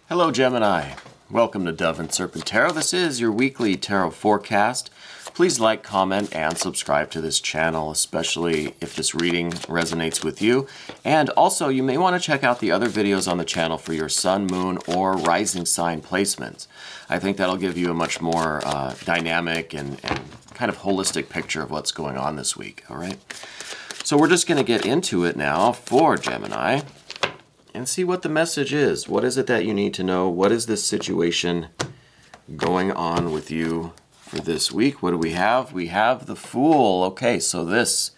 Hello Gemini, welcome to Dove and Serpent Tarot. This is your weekly tarot forecast. Please like, comment, and subscribe to this channel, especially if this reading resonates with you. And also, you may want to check out the other videos on the channel for your sun, moon, or rising sign placements. I think that'll give you a much more dynamic and kind of holistic picture of what's going on this week, all right? So we're just going to get into it now for Gemini and see what the message is. What is it that you need to know? What is this situation going on with you for this week? What do we have? We have the Fool. Okay, so this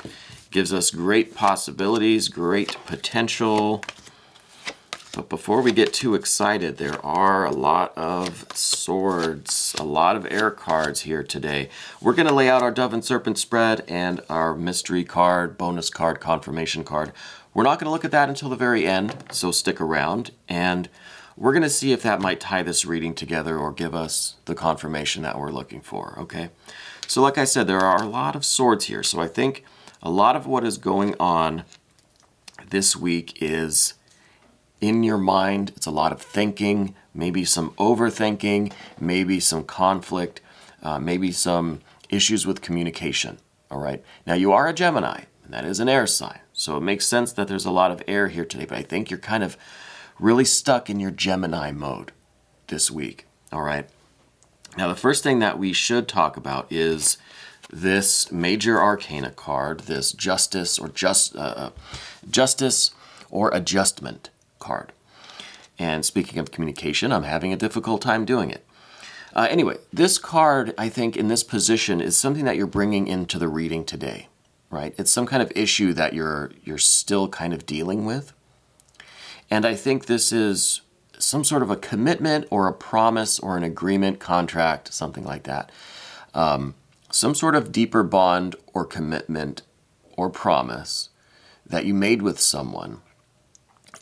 gives us great possibilities, great potential. But before we get too excited, there are a lot of swords, a lot of air cards here today. We're going to lay out our Dove and Serpent spread and our mystery card, bonus card, confirmation card. We're not going to look at that until the very end, so stick around. And we're going to see if that might tie this reading together or give us the confirmation that we're looking for, okay? So like I said, there are a lot of swords here. So I think a lot of what is going on this week is in your mind. It's a lot of thinking, maybe some overthinking, maybe some conflict, maybe some issues with communication, all right? Now, you are a Gemini, and that is an air sign, so it makes sense that there's a lot of air here today, but I think you're kind of really stuck in your Gemini mode this week, all right? Now, the first thing that we should talk about is this Major Arcana card, this Justice or Justice or Adjustment card. And speaking of communication, I'm having a difficult time doing it. Anyway, this card, I think, in this position is something that you're bringing into the reading today, right? It's some kind of issue that you're still kind of dealing with. And I think this is some sort of a commitment or a promise or an agreement, contract, something like that. Some sort of deeper bond or commitment or promise that you made with someone.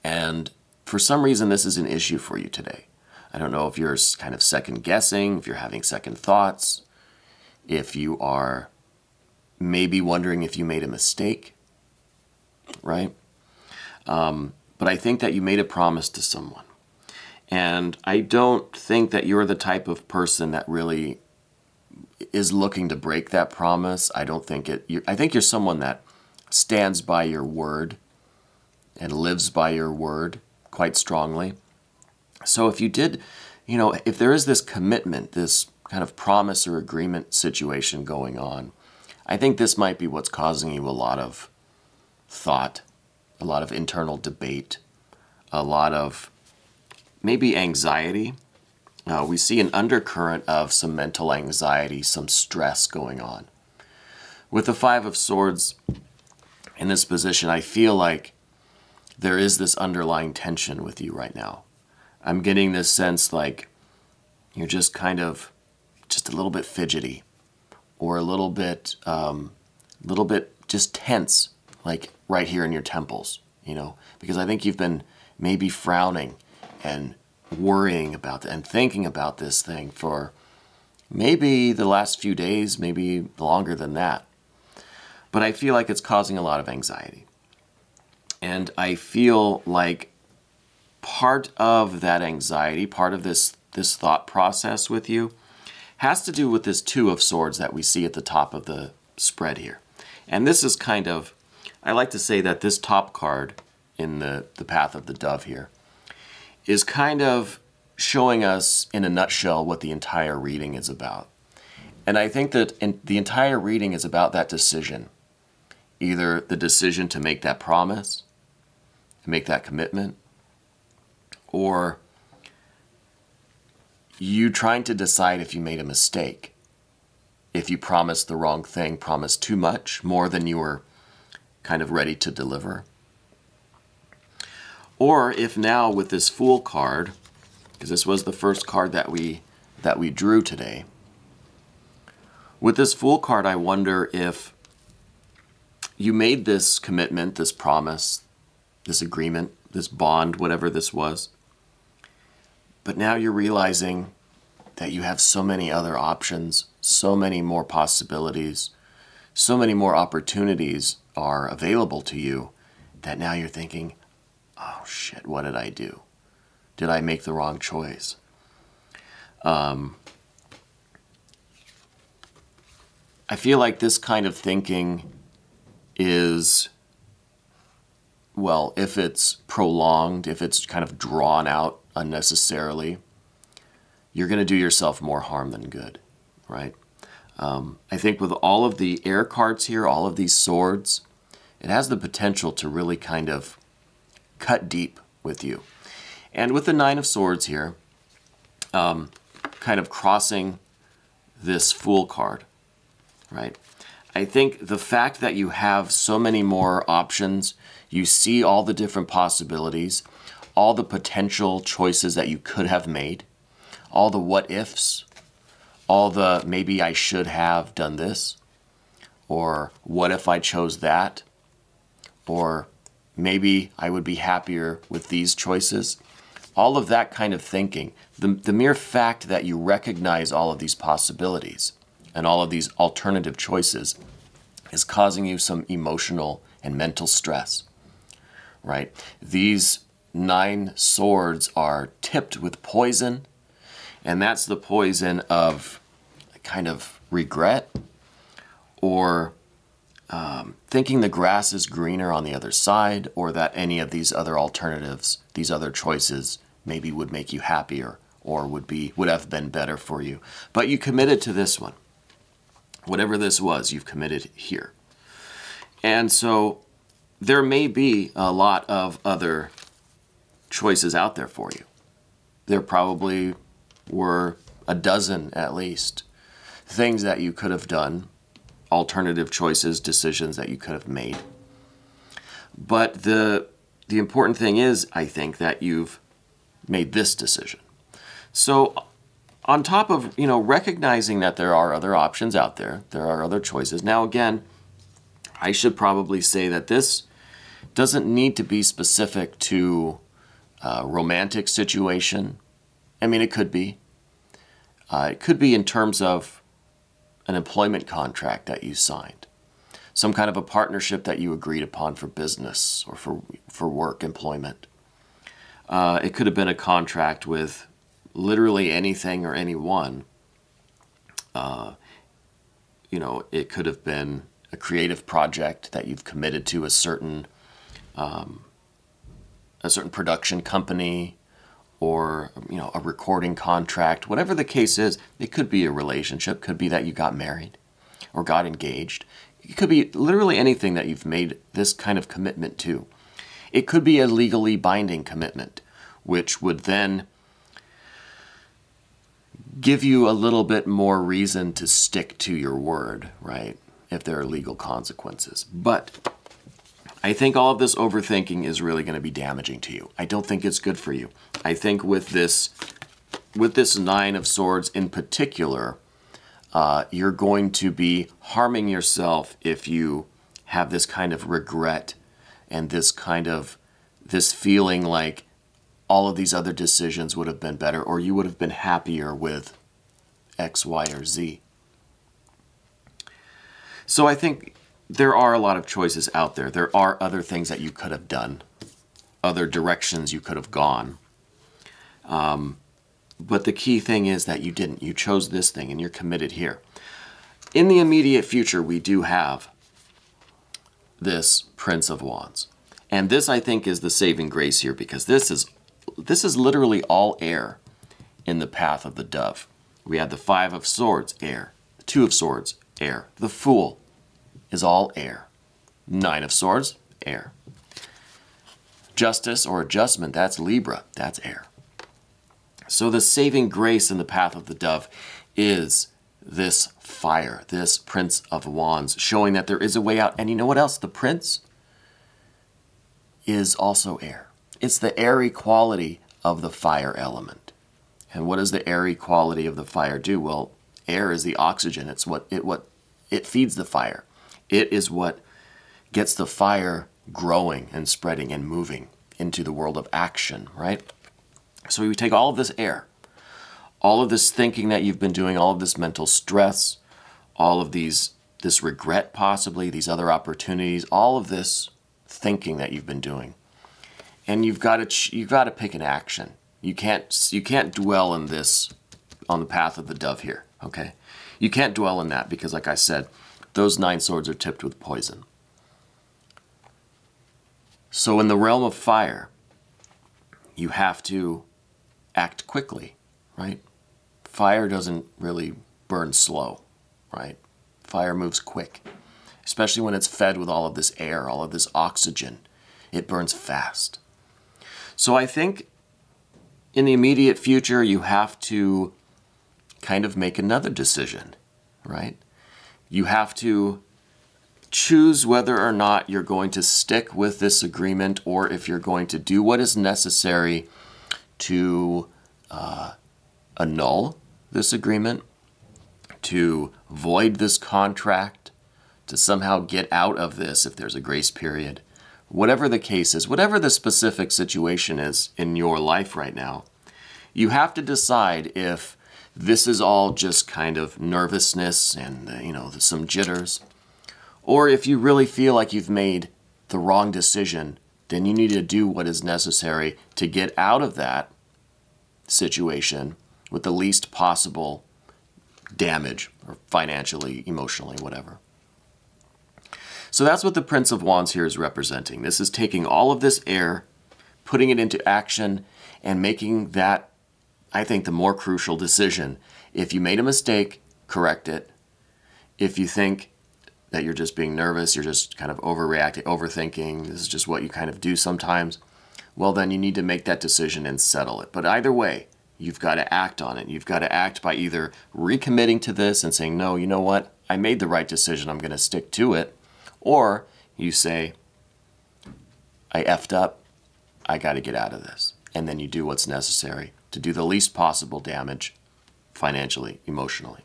And for some reason, this is an issue for you today. I don't know if you're kind of second guessing, if you're having second thoughts, if you are maybe wondering if you made a mistake, right? But I think that you made a promise to someone. And I don't think that you're the type of person that really is looking to break that promise. I don't think I think you're someone that stands by your word and lives by your word quite strongly. So if you did, if there is this commitment, this kind of promise or agreement situation going on, I think this might be what's causing you a lot of thought, a lot of internal debate, a lot of maybe anxiety. We see an undercurrent of some mental anxiety, some stress going on. With the Five of Swords in this position, I feel like there is this underlying tension with you right now. I'm getting this sense like you're just kind of just a little bit fidgety or a little bit just tense, like right here in your temples, because I think you've been maybe frowning and worrying about and thinking about this thing for maybe the last few days, maybe longer than that. But I feel like it's causing a lot of anxiety. And I feel like part of that anxiety, part of this thought process with you, has to do with this Two of Swords that we see at the top of the spread here. And this is kind of, I like to say that this top card in the Path of the Dove here is kind of showing us in a nutshell what the entire reading is about. And I think that the entire reading is about that decision. Either the decision to make that promise, to make that commitment, or you trying to decide if you made a mistake, if you promised the wrong thing, promised too much, more than you were kind of ready to deliver. Or if now with this Fool card, because this was the first card that we drew today, with this Fool card, I wonder if you made this commitment, this promise, this agreement, this bond, whatever this was, but now you're realizing that you have so many other options, so many more possibilities, so many more opportunities are available to you that now you're thinking, oh shit, what did I do? Did I make the wrong choice? I feel like this kind of thinking is, well, if it's prolonged, if it's kind of drawn out unnecessarily, you're going to do yourself more harm than good, right? I think with all of the air cards here, all of these swords, it has the potential to really kind of cut deep with you. And with the Nine of Swords here, kind of crossing this Fool card, right? I think the fact that you have so many more options, you see all the different possibilities, all the potential choices that you could have made, all the what ifs, all the maybe I should have done this, or what if I chose that, or maybe I would be happier with these choices. All of that kind of thinking, the mere fact that you recognize all of these possibilities and all of these alternative choices is causing you some emotional and mental stress, right? These 9 swords are tipped with poison, and that's the poison of kind of regret or thinking the grass is greener on the other side, or that any of these other alternatives, these other choices, maybe would make you happier or would have been better for you. But you committed to this one. Whatever this was, you've committed here. And so there may be a lot of other choices out there for you. There probably were a dozen at least things that you could have done, alternative choices, decisions that you could have made. But the important thing is, I think, that you've made this decision. So on top of, recognizing that there are other options out there, there are other choices. Now, again, I should probably say that this doesn't need to be specific to a romantic situation. I mean, it could be. It could be in terms of an employment contract that you signed, some kind of a partnership that you agreed upon for business or for work, employment. It could have been a contract with literally anything or anyone. It could have been a creative project that you've committed to a certain production company, or a recording contract. Whatever the case is, it could be a relationship, could be that you got married or got engaged. It could be literally anything that you've made this kind of commitment to. It could be a legally binding commitment, which would then give you a little bit more reason to stick to your word, right? If there are legal consequences. But I think all of this overthinking is really going to be damaging to you. I don't think it's good for you. I think with this 9 of Swords in particular, you're going to be harming yourself if you have this kind of regret and this feeling like all of these other decisions would have been better, or you would have been happier with X, Y, or Z. So I think there are a lot of choices out there. There are other things that you could have done, other directions you could have gone. But the key thing is that you didn't. You chose this thing and you're committed here. In the immediate future, we do have this Prince of Wands. And this, I think, is the saving grace here, because this is literally all air in the path of the dove. We have the 5 of Swords, air. The 2 of Swords, air. The Fool is all air. 9 of Swords, air. Justice or adjustment, that's Libra, that's air. So the saving grace in the path of the dove is this fire, this Prince of Wands, showing that there is a way out. And you know what else? The Prince is also air. It's the airy quality of the fire element. And what does the airy quality of the fire do? Well, air is the oxygen. It's what it feeds the fire. It is what gets the fire growing and spreading and moving into the world of action, right? So we take all of this air, all of this thinking that you've been doing, all of this mental stress, all of this regret possibly, these other opportunities, all of this thinking that you've been doing. And you've got to pick an action. You can't dwell in this on the path of the dove here, okay? You can't dwell in that because, like I said, those 9 swords are tipped with poison. So in the realm of fire, you have to act quickly, right? Fire doesn't really burn slow, right? Fire moves quick, especially when it's fed with all of this air, all of this oxygen. It burns fast. So I think in the immediate future, you have to kind of make another decision, right? You have to choose whether or not you're going to stick with this agreement or if you're going to do what is necessary to annul this agreement, to void this contract, to somehow get out of this if there's a grace period. Whatever the case is, whatever the specific situation is in your life right now, you have to decide if this is all just kind of nervousness and, some jitters, or if you really feel like you've made the wrong decision, then you need to do what is necessary to get out of that situation with the least possible damage, or financially, emotionally, whatever. So that's what the Prince of Wands here is representing. This is taking all of this air, putting it into action, and making that, I think, the more crucial decision. If you made a mistake, correct it. If you think that you're just being nervous, you're just kind of overreacting, overthinking, this is just what you kind of do sometimes, well, then you need to make that decision and settle it. But either way, you've got to act on it. You've got to act by either recommitting to this and saying, no, you know what? I made the right decision. I'm going to stick to it. Or you say, I effed up. I got to get out of this. And then you do what's necessary to do the least possible damage financially, emotionally.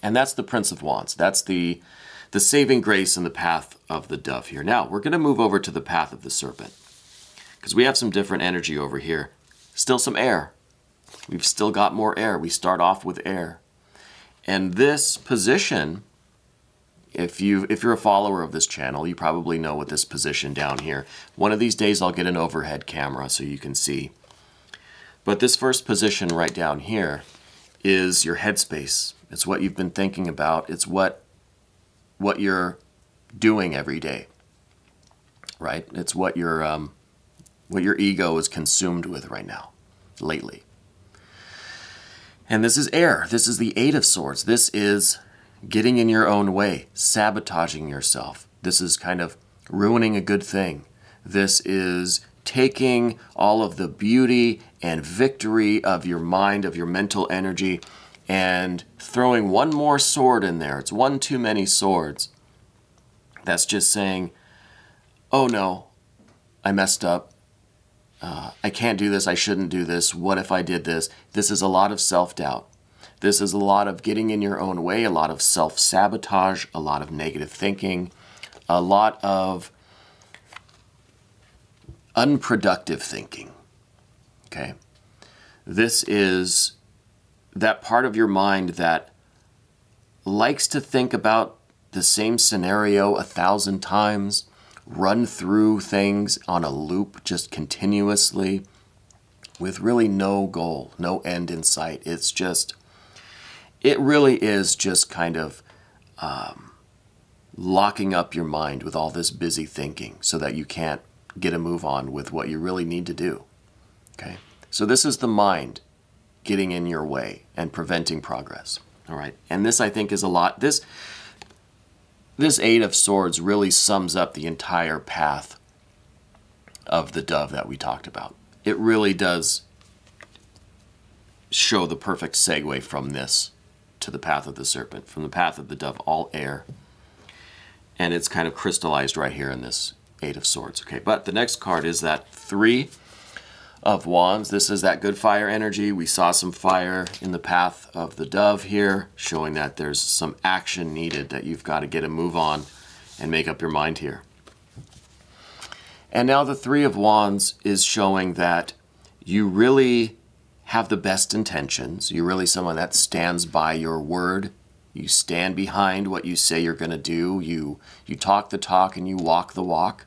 And that's the Prince of Wands. That's the saving grace in the path of the dove here. Now, we're going to move over to the path of the serpent because we have some different energy over here. Still some air. We've still got more air. We start off with air. And this position, if you're a follower of this channel, you probably know what this position down here. One of these days I'll get an overhead camera so you can see. But this first position right down here is your headspace. It's what you've been thinking about. It's what you're doing every day, right? It's what your ego is consumed with right now, lately. And this is air. This is the 8 of Swords. This is getting in your own way, sabotaging yourself. This is kind of ruining a good thing. This is taking all of the beauty and victory of your mind, of your mental energy, and throwing one more sword in there. It's one too many swords. That's just saying, oh no, I messed up. I can't do this. I shouldn't do this. What if I did this? This is a lot of self-doubt. This is a lot of getting in your own way, a lot of self-sabotage, a lot of negative thinking, a lot of unproductive thinking, okay? This is that part of your mind that likes to think about the same scenario 1,000 times, run through things on a loop just continuously with really no goal, no end in sight. It's just, it really is just kind of locking up your mind with all this busy thinking so that you can't get a move on with what you really need to do, okay? So this is the mind getting in your way and preventing progress, all right? And this, I think, is a lot. This 8 of Swords really sums up the entire path of the dove that we talked about. It really does show the perfect segue from this to the path of the serpent, from the path of the dove, all air. And it's kind of crystallized right here in this 8 of Swords. Okay, but the next card is that 3 of Wands. This is that good fire energy. We saw some fire in the path of the dove here, showing that there's some action needed, that you've got to get a move on and make up your mind here. And now the 3 of Wands is showing that you really have the best intentions. You're really someone that stands by your word. You stand behind what you say you're going to do. You talk the talk and you walk the walk.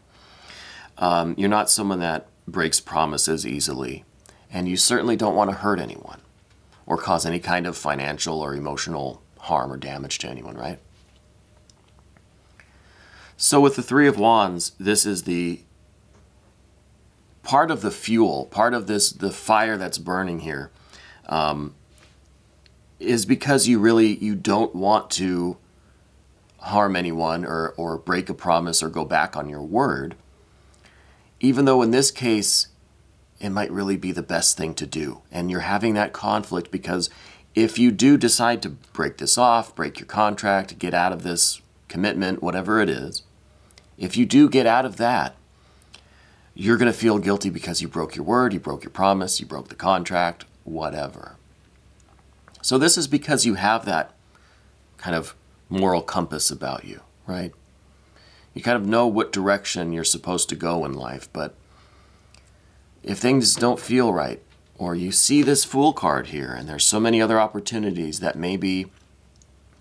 You're not someone that breaks promises easily. And you certainly don't want to hurt anyone or cause any kind of financial or emotional harm or damage to anyone, right? So with the Three of Wands, this is the part of the fuel, part of this, the fire that's burning here, is because you don't want to harm anyone or break a promise or go back on your word, even though in this case, it might really be the best thing to do. And you're having that conflict because if you do decide to break this off, break your contract, get out of this commitment, whatever it is, if you do get out of that, you're going to feel guilty because you broke your word, you broke your promise, you broke the contract, whatever. So this is because you have that kind of moral compass about you, right? You kind of know what direction you're supposed to go in life, but if things don't feel right, or you see this Fool card here, and there's so many other opportunities that may be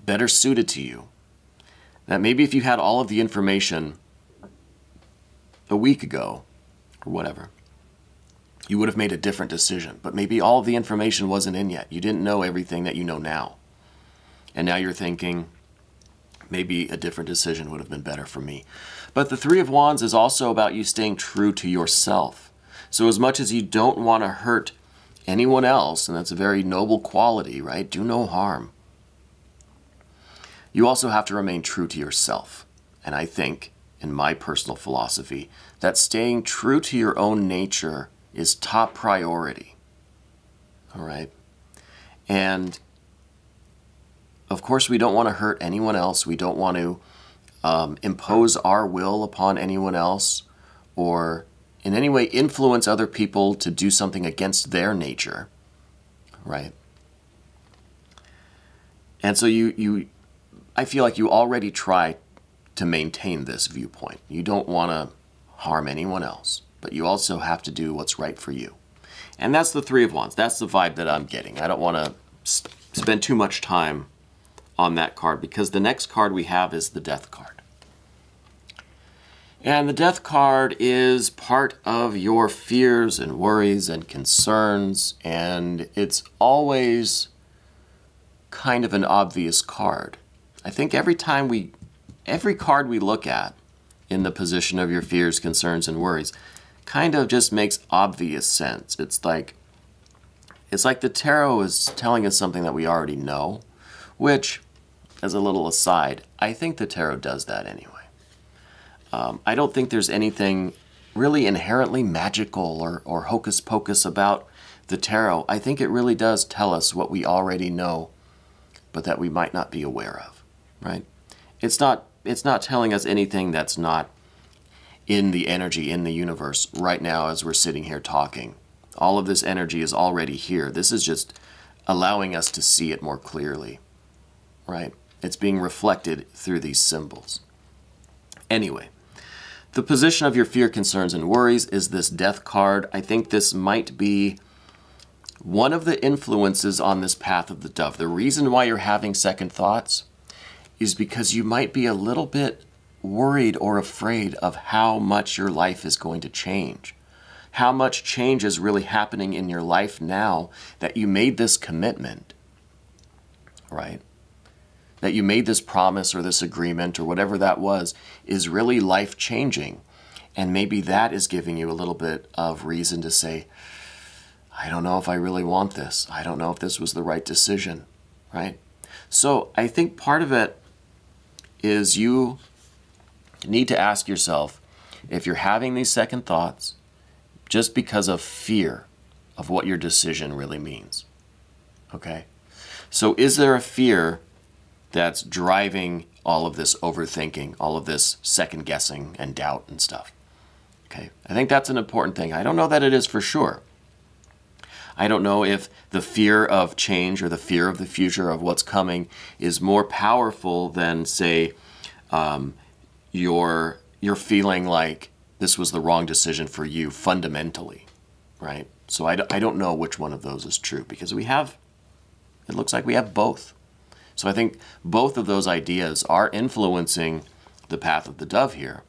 better suited to you, that maybe if you had all of the information a week ago, or whatever, you would have made a different decision. But maybe all of the information wasn't in yet. You didn't know everything that you know now. And now you're thinking, maybe a different decision would have been better for me. But the Three of Wands is also about you staying true to yourself. So as much as you don't want to hurt anyone else, and that's a very noble quality, right? Do no harm. You also have to remain true to yourself. And I think, in my personal philosophy, that staying true to your own nature is top priority. All right? And of course, we don't want to hurt anyone else. We don't want to impose our will upon anyone else or in any way influence other people to do something against their nature, right? And so I feel like you already try to maintain this viewpoint. You don't want to harm anyone else, but you also have to do what's right for you. And that's the Three of Wands. That's the vibe that I'm getting. I don't want to spend too much time on that card because the next card we have is the Death card. And the Death card is part of your fears and worries and concerns, and it's always kind of an obvious card. I think every card we look at in the position of your fears, concerns, and worries kind of just makes obvious sense. It's like the tarot is telling us something that we already know, which, as a little aside, I think the tarot does that anyway. I don't think there's anything really inherently magical or hocus pocus about the tarot. I think it really does tell us what we already know, but that we might not be aware of, right? It's not telling us anything that's not in the energy, in the universe right now as we're sitting here talking. All of this energy is already here. This is just allowing us to see it more clearly, right? It's being reflected through these symbols. Anyway, the position of your fear, concerns, and worries is this Death card. I think this might be one of the influences on this path of the dove. The reason why you're having second thoughts is because you might be a little bit worried or afraid of how much your life is going to change. How much change is really happening in your life now that you made this commitment, right? That you made this promise or this agreement or whatever that was is really life-changing. And maybe that is giving you a little bit of reason to say, I don't know if I really want this. I don't know if this was the right decision, right? So I think part of it is you need to ask yourself if you're having these second thoughts just because of fear of what your decision really means, okay? So is there a fear that's driving all of this overthinking, all of this second guessing and doubt and stuff? Okay, I think that's an important thing. I don't know that it is for sure. I don't know if the fear of change or the fear of the future of what's coming is more powerful than, say, you're feeling like this was the wrong decision for you fundamentally, right? So I don't know which one of those is true because it looks like we have both. So I think both of those ideas are influencing the path of the dove here.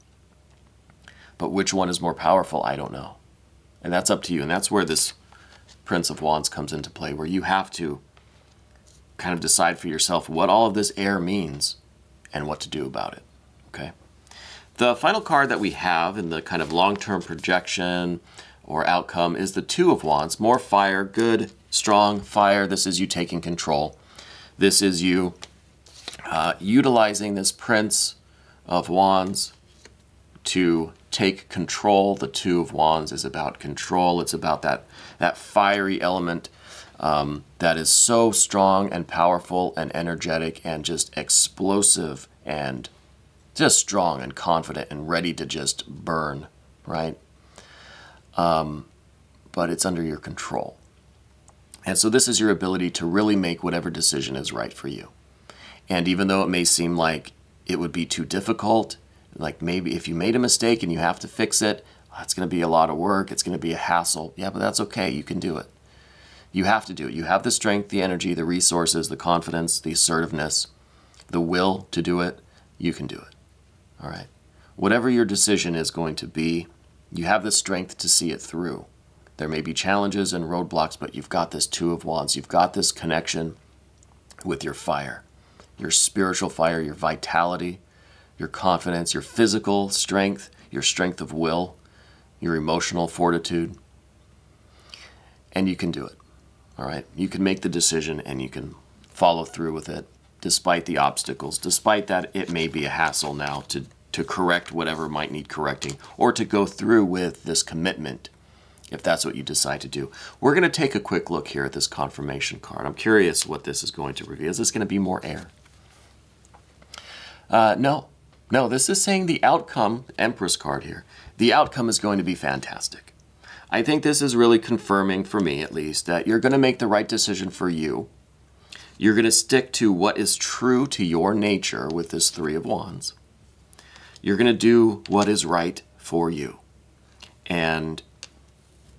But which one is more powerful, I don't know. And that's up to you. And that's where this Prince of Wands comes into play, where you have to kind of decide for yourself what all of this air means and what to do about it, okay? The final card that we have in the kind of long-term projection or outcome is the Two of Wands. More fire, good, strong fire. This is you taking control. This is you utilizing this Prince of Wands to take control. The Two of Wands is about control. It's about that fiery element that is so strong and powerful and energetic and just explosive and just strong and confident and ready to just burn, right? But it's under your control. And so this is your ability to really make whatever decision is right for you. And even though it may seem like it would be too difficult, like maybe if you made a mistake and you have to fix it, it's going to be a lot of work, it's going to be a hassle. Yeah, but that's okay, you can do it. You have to do it. You have the strength, the energy, the resources, the confidence, the assertiveness, the will to do it. You can do it. All right. Whatever your decision is going to be, you have the strength to see it through. There may be challenges and roadblocks, but you've got this Two of Wands. You've got this connection with your fire, your spiritual fire, your vitality, your confidence, your physical strength, your strength of will, your emotional fortitude. And you can do it. All right. You can make the decision and you can follow through with it despite the obstacles, despite that it may be a hassle now to correct whatever might need correcting or to go through with this commitment if that's what you decide to do. We're going to take a quick look here at this confirmation card. I'm curious what this is going to reveal. Is this going to be more air? No, this is saying the outcome, Empress card here, the outcome is going to be fantastic. I think this is really confirming, for me at least, that you're going to make the right decision for you. You're going to stick to what is true to your nature with this Three of Wands. You're going to do what is right for you. And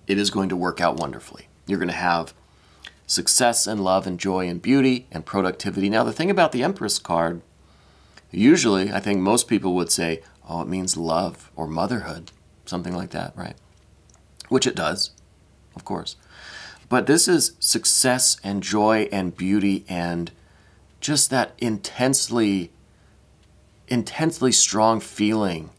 it is going to work out wonderfully. You're going to have success and love and joy and beauty and productivity. Now, the thing about the Empress card, usually, I think most people would say, oh, it means love or motherhood, something like that, right? Which it does, of course. But this is success and joy and beauty and just that intensely strong feeling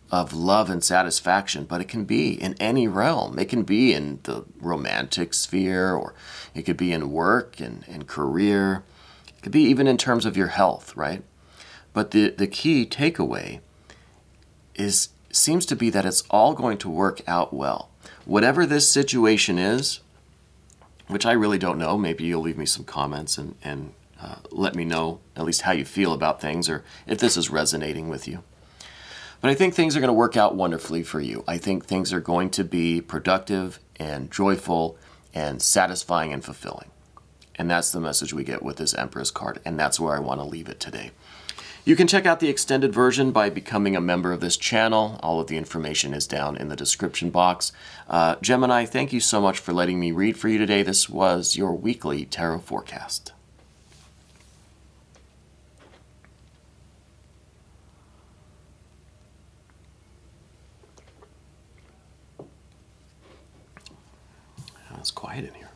of love and satisfaction. But it can be in any realm. It can be in the romantic sphere, or it could be in work and career. It could be even in terms of your health, right? But the key takeaway seems to be that it's all going to work out well. Whatever this situation is, which I really don't know, maybe you'll leave me some comments and let me know at least how you feel about things or if this is resonating with you. But I think things are going to work out wonderfully for you. I think things are going to be productive and joyful and satisfying and fulfilling. And that's the message we get with this Empress card, and that's where I want to leave it today. You can check out the extended version by becoming a member of this channel. All of the information is down in the description box. Gemini, thank you so much for letting me read for you today. This was your weekly tarot forecast. It's quiet in here.